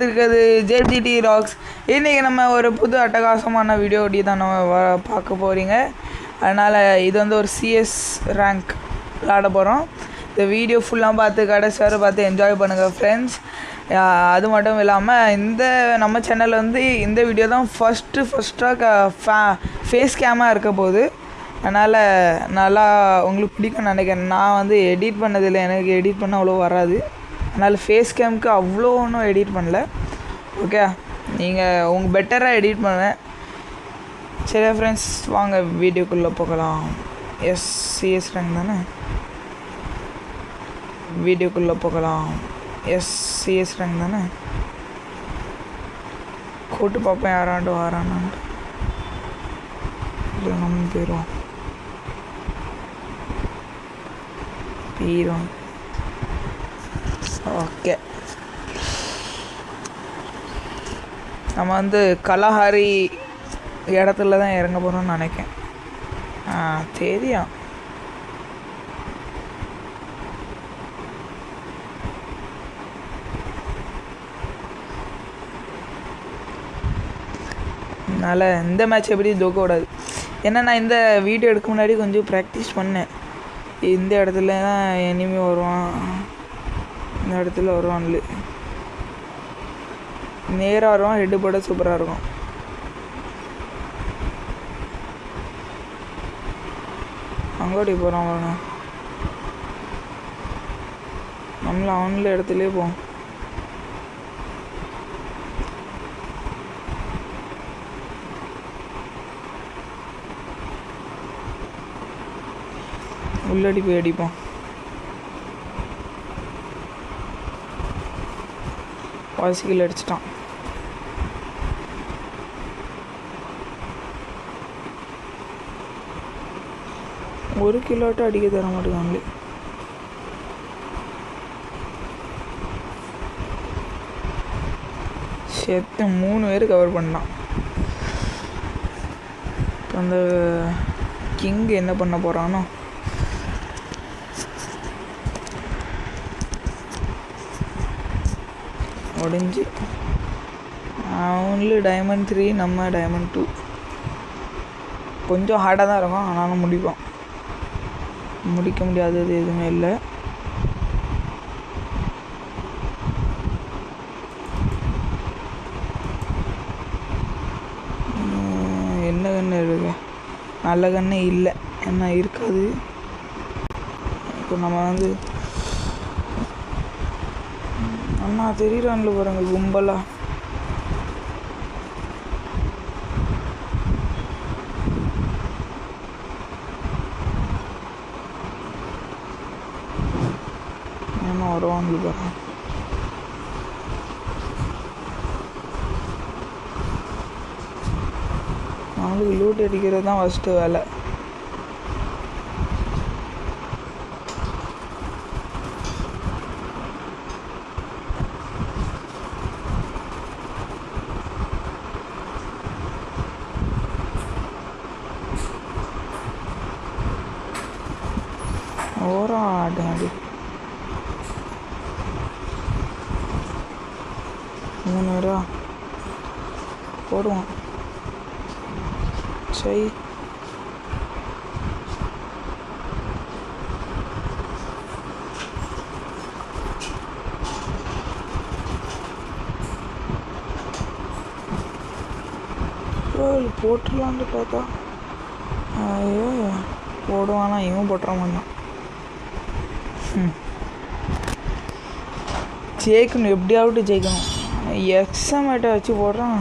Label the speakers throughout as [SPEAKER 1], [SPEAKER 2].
[SPEAKER 1] பார்த்துருக்கிறது ஜேஜிடி rocks. இன்றைக்கி நம்ம ஒரு புது அட்டகாசமான வீடியோ ஒட்டி தான் நம்ம பார்க்க போகிறீங்க. அதனால் இது வந்து ஒரு சிஎஸ் ரேங்க் விளாட போகிறோம். இந்த வீடியோ ஃபுல்லாக பார்த்து கடைசி வரை பார்த்து என்ஜாய் பண்ணுங்கள் ஃப்ரெண்ட்ஸ். அது மட்டும் இல்லாமல் இந்த நம்ம சேனலில் வந்து இந்த வீடியோ தான் ஃபஸ்ட்டாக ஃபேஸ் கேமாக இருக்க போகுது. அதனால் நல்லா உங்களுக்கு பிடிக்கும்னு நினைக்கிறேன். நான் வந்து எடிட் பண்ணதில்லை, எனக்கு எடிட் பண்ண அவ்வளோ வராது. அதனால் ஃபேஸ் கேமுக்கு அவ்வளோ ஒன்றும் எடிட் பண்ணல. ஓகே, நீங்கள் உங்கள் பெட்டராக எடிட் பண்ணுவேன். சரியா ஃப்ரெண்ட்ஸ், வாங்க வீடியோக்குள்ளே போகலாம். எஸ் சிஎஸ் ரேங்க் தானே, வீடியோக்குள்ளே போகலாம். எஸ் சிஎஸ் ரேங்க் தானே, கூட்டு பார்ப்பேன் யாராண்டு வரானான்ட்டு. இல்லை நம்ம போயிடுவோம். ஓகே, நம்ம வந்து கலஹாரி இடத்துல தான் இறங்க போகிறோம்னு நினைக்கிறேன். தெரியும். அதனால் இந்த மேட்ச் எப்படி தோக்க கூடாது. ஏன்னா நான் இந்த வீடியோ எடுக்க முன்னாடி கொஞ்சம் ப்ராக்டிஸ் பண்ணேன். இந்த இடத்துல தான் எனிமி வருவான், இந்த இடத்துல வருவான்ல நேராக வருவான். ஹெட்டு போட சூப்பராக இருக்கும். அங்கோடி போகிறான் வரணும், நம்மள அவன்ல இடத்துலேயே போவோம். உள்ளடி போய் அடிப்போம். வாசிக்கில் அடிச்சிட்டான். ஒரு கிலோட்ட அடிக்க தர மாட்டேங்காங்களே. சேர்த்து 3 பேர் கவர் பண்ணான். அந்த கிங் என்ன பண்ண போகிறானோ. முடிஞ்சு அவன்ல டைமண்ட் 3, நம்ம டைமண்ட் 2. கொஞ்சம் ஹார்டாக தான் இருக்கும், ஆனாலும் முடிப்போம். முடிக்க முடியாதது எதுவுமே இல்லை. என்ன கன்று இருக்கு? நல்ல கன்று இல்லை, என்ன இருக்காது. இப்போ நம்ம வந்து அண்ணா தெரியுறான்ல பாருங்க கும்பலா. என்ன வருவாங்க பாருங்க. நம்மளுக்கு லூட் அடிக்கிறது தான் ஃபஸ்ட்டு வேலை. ஓராடி 3 பேரா போடுவான். சரி, போட்டுடலான்ட்டு பார்த்தா ஐயோ போடுவானா, இவன் போட்டுற மாட்டான். ஜெயிக்கணும், எப்படியாவது ஜெயிக்கணும். எக்ஸாமேட்டை வச்சு போடுறான்.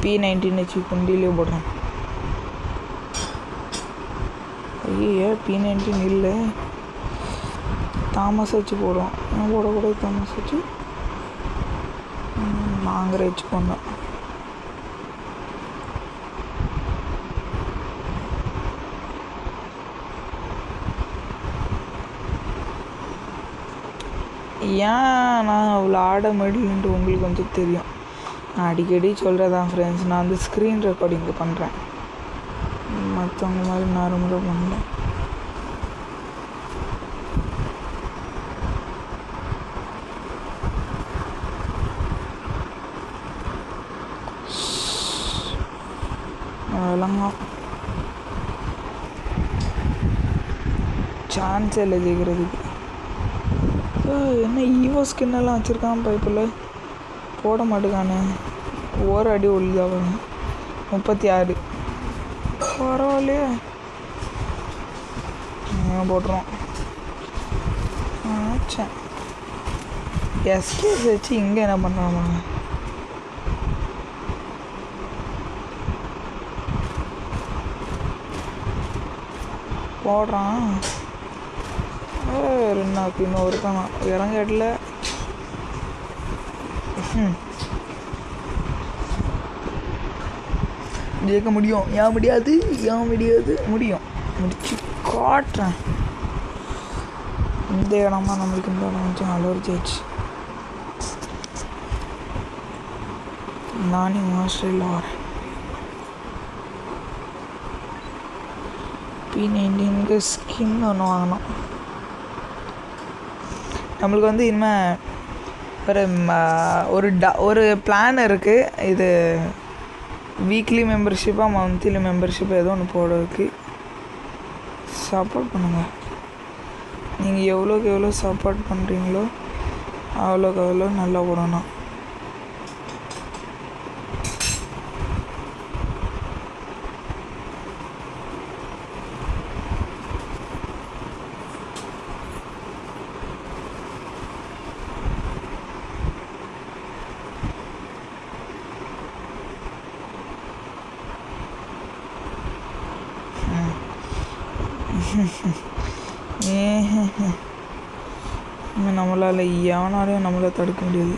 [SPEAKER 1] P19 வச்சு குண்டிலே போடுறான். ஐயோ P19 இல்லை, தாமஸ் வச்சு போடுவான். போடக்கூடாது, தாமஸ் வச்சு நாங்கிற வச்சு போனோம். ஏன் நான் அவ்வளோ ஆட முடியலன்ட்டு உங்களுக்கு கொஞ்சம் தெரியும். நான் அடிக்கடி சொல்கிறதான் ஃப்ரெண்ட்ஸ், நான் வந்து ஸ்க்ரீன் ரெக்கார்டிங் பண்ணுறேன், மற்றவங்க மாதிரி நார்மலாக பண்ணல. அதெல்லாம் சான்ஸே இல்லை ஜெயிக்கிறதுக்கு. என்ன ஈவோ ஸ்கின்னெல்லாம் வச்சுருக்கான் பைப்பில், போட மாட்டேக்கானே. ஒரு அடி ஒளிதாக 36 பரவாயில்லையே. போட்டுருவோம். ஆச்சேன் எஸ்கேஸ் வச்சு இங்கே என்ன பண்ணுறாமா? போடுறான். ரெண்டாக்கு இன்னும் இருக்கானா இறங்கல. ஜெயிக்க முடியும். ஏன் முடியாது? ஏன் முடியாது? முடியும். முடிச்சு காட்டுறேன். இந்த இடமா நம்மளுக்கு இந்த இடம் வச்சு அலோர் ஜெயிச்சு நானே ஆஸ்திரேலியா வரேன். P19க்கு ஸ்கின் ஒன்று வாங்கினோம். நம்மளுக்கு வந்து இனிமேல் ஒரு பிளான் இருக்குது. இது வீக்லி மெம்பர்ஷிப்பாக மந்த்லி மெம்பர்ஷிப் ஏதோ ஒன்று போடுறதுக்கு சப்போர்ட் பண்ணுங்கள். நீங்கள் எவ்வளோக்கு எவ்வளோ சப்போர்ட் பண்ணுறீங்களோ அவ்வளோக்கு அவ்வளோ நல்லா போடணும். நம்மளால் எவனாலையும் நம்மளை தடுக்க முடியாது.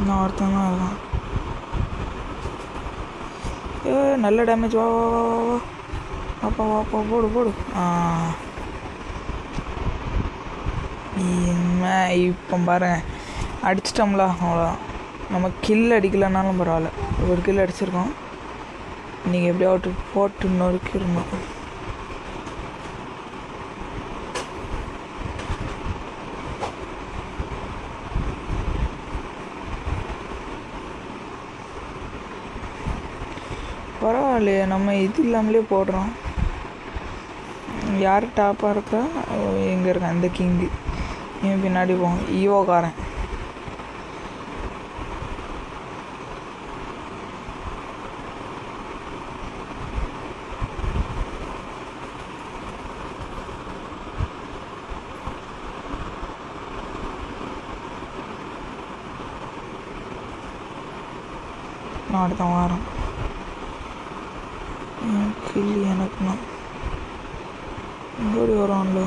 [SPEAKER 1] நான் ஒருத்தன் தான் இருக்கான். நல்ல டேமேஜ். வா வா வா வா வாப்பா வாப்பா போடு போடு. இப்போ பாருங்க அடிச்சிட்டோம்ல, அவ்வளோதான். நம்ம கில் அடிக்கலைன்னாலும் பரவாயில்ல, ஒரு கில் அடிச்சிருக்கோம். நீங்கள் எப்படியாவது போட்டு நொறுக்கிடணும். பரவாயில்லையே, நம்ம இது இல்லாமலே போடுறோம். யார் டாப்பாக இருக்கா? எங்கே இருக்கான் இந்த கிங்கு? இவன் பின்னாடி போவோம். ஈவோக்காரன் நான் அடுத்த வாரம் கில்லி எனக்குண்ணா ஓடி வருவான்ல.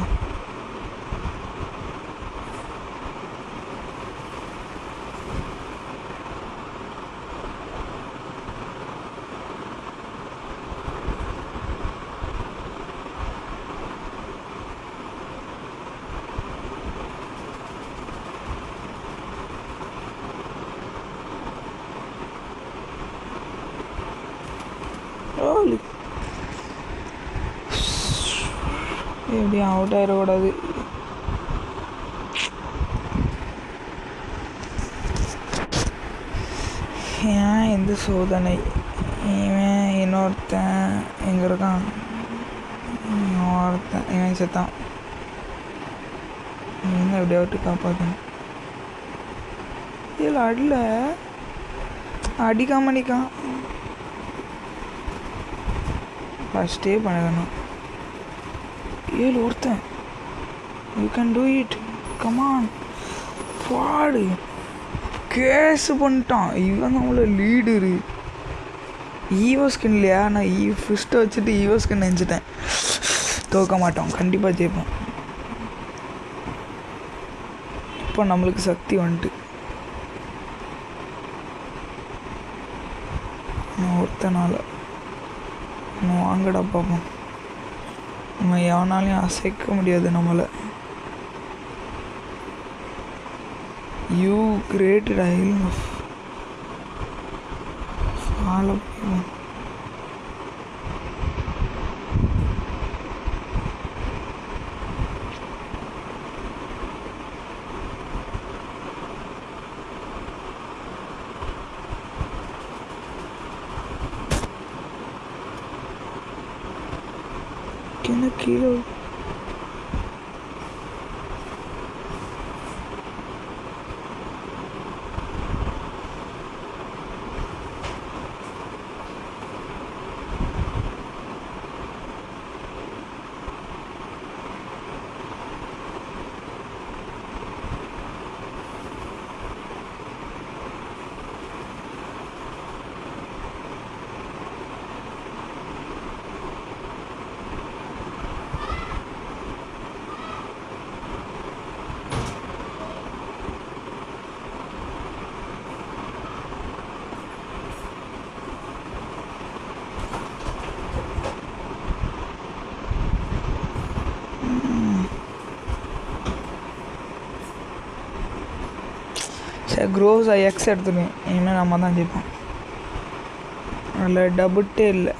[SPEAKER 1] எப்படி அவுட் ஆகிடக்கூடாது. ஏன் எந்த சோதனை? இவன் இன்னொருத்தன் எங்கே இருக்கான்? ஒருத்தன் இவன் செத்தான். இவன் எப்படியாவிட்டு காப்பாற்றணும். இதில் அடிக்காம நிற்கான். ஃபஸ்ட்டே பண்ணணும். ஒருத்தன் you can do it, come on பாடு. கேஸு பண்ணிட்டான் இவன். நம்மள லீடரு ஈவோ ஸ்கின் இல்லையா? நான் ஃபிஸ்ட்டை வச்சுட்டு ஈவோ ஸ்கின் நினச்சிட்டேன். தோக்க மாட்டோம், கண்டிப்பாக ஜெயிப்போம். இப்போ நம்மளுக்கு சக்தி வந்துட்டு. நான் ஒருத்தனால நம்ம வாங்கடா பார்ப்போம். நம்ம எவனாலையும் அசைக்க முடியாது நம்மளை. யூ கிரேட்டட் ஐ ஃபாலோ பண்ணுவோம். என்ன கீழே க்ரோஸா எக்ஸ் எடுத்துருவேன். இனிமேல் நம்ம தான் ஜெயிப்போம். அதில் டபுட்டே இல்லை.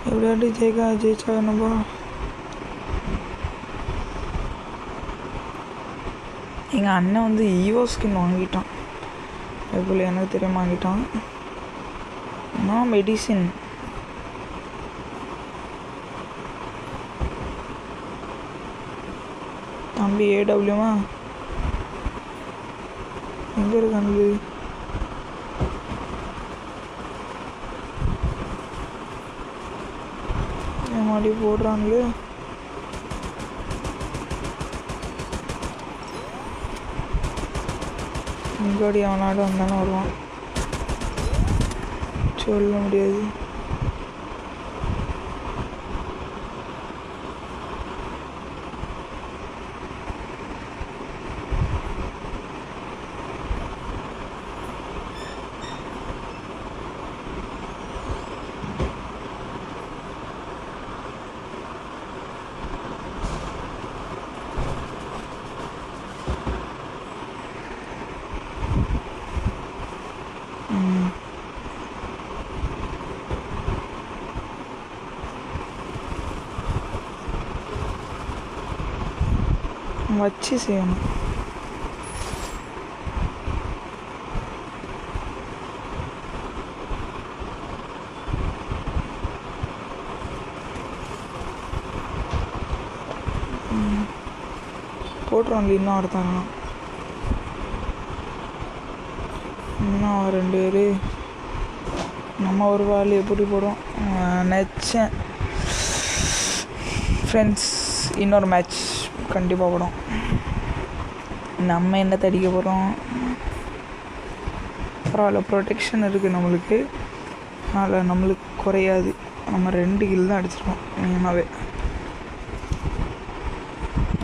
[SPEAKER 1] எப்படியாட்டி ஜெயிச்சாகணும்பா. எங்கள் அண்ணன் வந்து ஈவோ ஸ்கின் வாங்கிட்டான். எப்படி எனக்கு தெரியாம வாங்கிட்டான். நான் மெடிசின் தம்பி ஏடபிள்யூமா எங்கே இருக்கானு மாடி போடுறாங்களே. முன்னாடி அவனாடு வந்தாலும் வருவான், சொல்ல முடியாது. வச்சு செய்யணும். போட்டுருவாங்க இன்னும் ஒருத்தாங்க, இன்னும் 2 பேர். நம்ம ஒரு வாள் எப்படி போடுவோம் நினச்சேன். ஃப்ரெண்ட்ஸ் இன்னொரு மேட்ச் கண்டிப்பாக போடும். நம்ம என்ன தடிக்க போகிறோம், பரவாயில்ல ப்ரொடெக்ஷன் இருக்குது நம்மளுக்கு, அதனால் நம்மளுக்கு குறையாது. நம்ம 2 கில் தான் அடிச்சிருக்கோம் மெயினாகவே.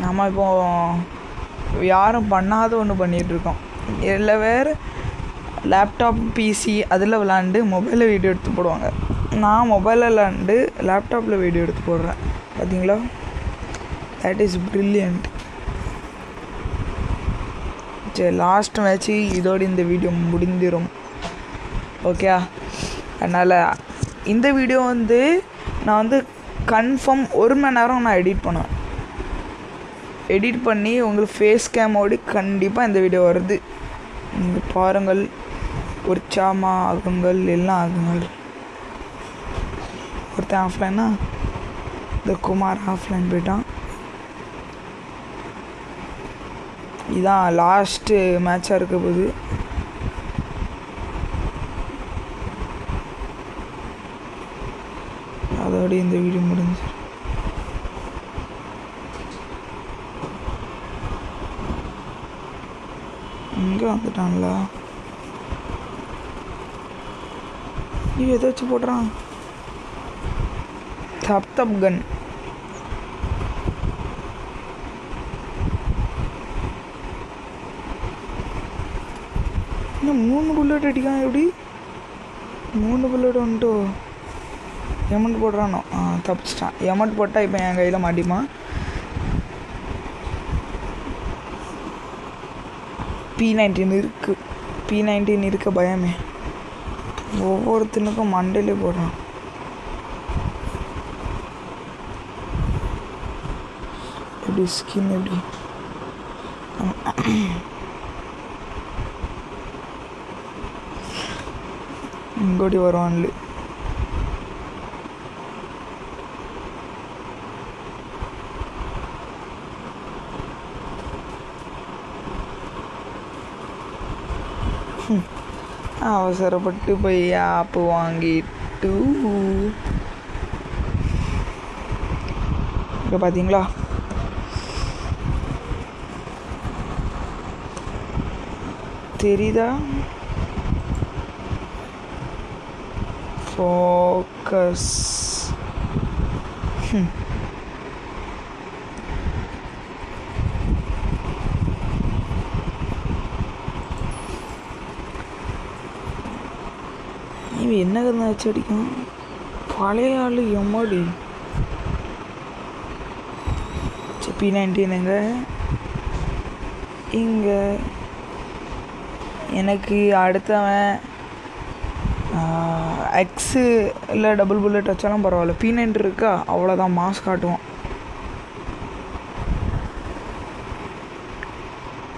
[SPEAKER 1] நம்ம இப்போது யாரும் பண்ணாத ஒன்று பண்ணிகிட்ருக்கோம். இதில் வேறு லேப்டாப் பிசி அதில் விளாண்டு மொபைலில் வீடியோ எடுத்து போடுவாங்க. நான் மொபைலில் விளாண்டு லேப்டாப்பில் வீடியோ எடுத்து போடுறேன். பார்த்தீங்களா, தட் இஸ் பிரில்லியன்ட். சரி, லாஸ்ட் மேட்ச்சு இதோடு இந்த வீடியோ முடிந்திடும். ஓகே, அதனால் இந்த வீடியோ வந்து நான் வந்து கன்ஃபார்ம் 1 மணி நேரம் நான் எடிட் பண்ணுவேன். எடிட் பண்ணி உங்களுக்கு ஃபேஸ் கேமோடு கண்டிப்பாக இந்த வீடியோ வருது. நீங்கள் பாருங்கள், உற்சாகமாக ஆகுங்கள், எல்லாம் ஆகுங்கள். ஒருத்தன் ஆஃப்லைனா இந்த குமார் ஆஃப்லைன் போயிட்டான். இதான் லாஸ்ட்டு மேட்சாக இருக்க போகுது. அதோடு இந்த வீடியோ முடிஞ்சு. இங்கே வந்துட்டாங்களா, நீ எதை வச்சு போடுறான்? தப் கன். இன்னும் 3 புல்லட் அடிக்கான். எப்படி 3 புல்லட் வந்துட்டு எமௌண்ட் போடுறானோ? தப்பிச்சிட்டான். எமௌண்ட் போட்டால் இப்போ என் கையில் மாட்டிப்பான். P19 இருக்குது, P19 இருக்க பயமே. ஒவ்வொருத்தனுக்கும் மண்டையிலே போடுறான். எப்படி ஸ்கின் எப்படி இங்கோடி வருவான்ல. அவசரப்பட்டு போய் ஆப்பு வாங்கிட்டு இப்போ பார்த்தீங்களா தெரியுதா? ஃபோக்கஸ். இவன் என்ன கருந்தா வச்சு அடிக்கும்? பழைய ஆள் எம்மாடி. P19ங்க இங்கே. எனக்கு அடுத்தவன் எக்ஸு இல்லை டபுள் புல்லட் வச்சாலும் பரவாயில்ல. P9 இருக்கா அவ்வளோதான், மாஸ் காட்டுவோம்.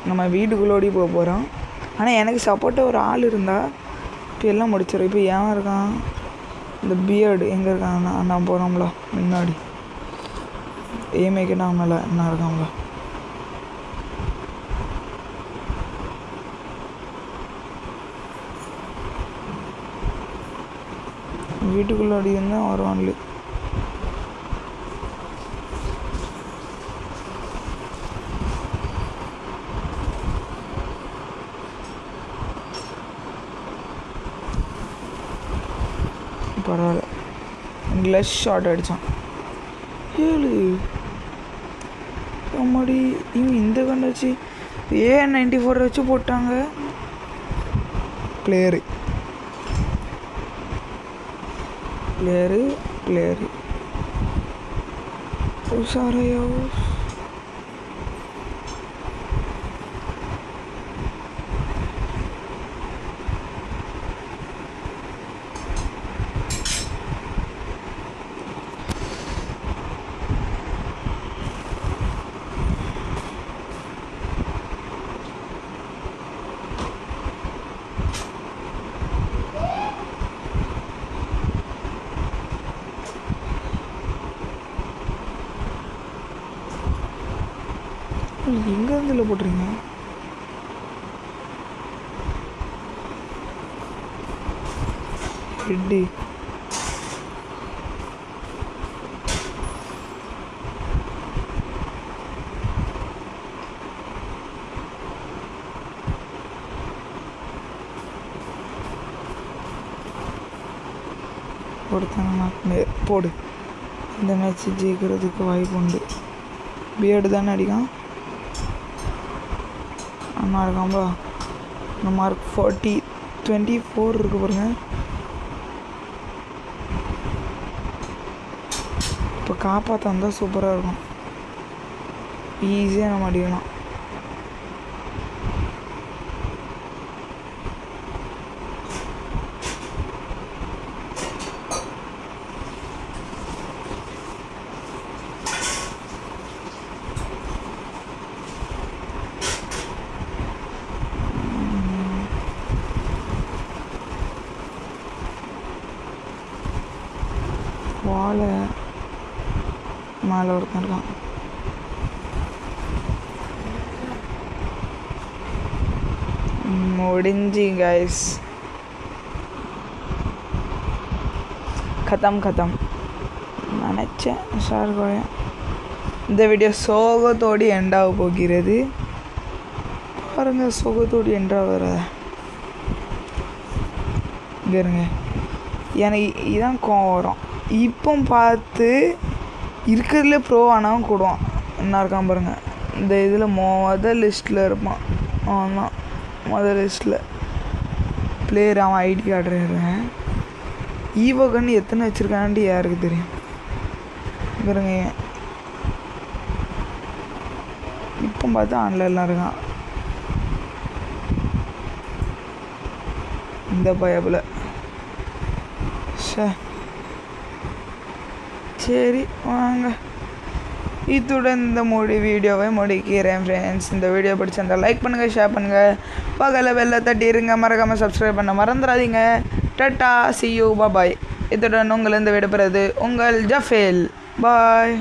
[SPEAKER 1] நம்ம வீட்டுக்குள்ளோடி போக போகிறோம். ஆனால் எனக்கு சப்போர்ட்டாக ஒரு ஆள் இருந்தால் இப்போ எல்லாம் முடிச்சிடும். இப்போ ஏன் இருக்கான் இந்த பியர்டு எங்கே இருக்கான்? நான் போகிறோம்ல முன்னாடி ஏமேக்கிட்ட அவனால என்ன இருக்காங்களா? வீட்டுக்குள்ளாடி இருந்தால் வருவான்ல. பரவாயில்ல, கிளஷ் ஷாட் அடித்தான். 7 அம்மாடி. இவங்க இந்த கண்ணை வச்சு A94 வச்சு போட்டாங்க. பிளேயரு உஷாரையோ. எங்கே இருந்து இல்லை போட்டுறீங்க? ரெட்டி ஒருத்தங்க போடு. இந்த மேட்ச் ஜெயிக்கிறதுக்கு வாய்ப்பு உண்டு. பியர்டு தானே அடிக்கான். அண்ணா இருக்காம்பா. இந்த மார்க் 24 இருக்கு பாருங்க. இப்போ காப்பாற்ற வந்தால் சூப்பராக இருக்கும். ஈஸியாக நம்ம அடிக்கலாம். வாழை மேலே ஒருத்தன் இருக்கான். முடிஞ்சு கைஸ், கதம் நினச்சேன். சார் கோயம் இந்த வீடியோ சோகத்தோடு எண்டாக போகிறது. பாருங்க, சோகத்தோடு எண்டாக வர இங்கே இருங்க. எனக்கு இதான் கோவம் வரும். இப்போ பார்த்து இருக்கிறதுல ப்ரோ ஆனவன் கூடுவான். என்ன இருக்கான் பாருங்கள். இந்த இதில் முதல் லிஸ்ட்டில் இருப்பான். அவன் முதல் லிஸ்ட்டில் பிளேயர். அவன் ஐடி கார்டுறேன். ஈவோ கன்று எத்தனை வச்சுருக்கான்ட்டு யாருக்கு தெரியும் பாருங்க. இப்போ பார்த்தா ஆன்லைன்லாம் இருக்கான் இந்த பயபில். சரி வாங்க, இத்துடன் இந்த வீடியோவை முடிக்கிறேன் ஃப்ரெண்ட்ஸ். இந்த வீடியோ பிடிச்சிருந்தால் லைக் பண்ணுங்கள், ஷேர் பண்ணுங்கள், பக்கத்தில் பெல்லை தட்டிடுங்க, மறக்காமல் சப்ஸ்கிரைப் பண்ண மறந்துடாதீங்க. டட்டா, see you, பாய். இத்துடன் உங்கள் இந்த விடைபெறுவது உங்கள் ஜஃபேல். பாய்.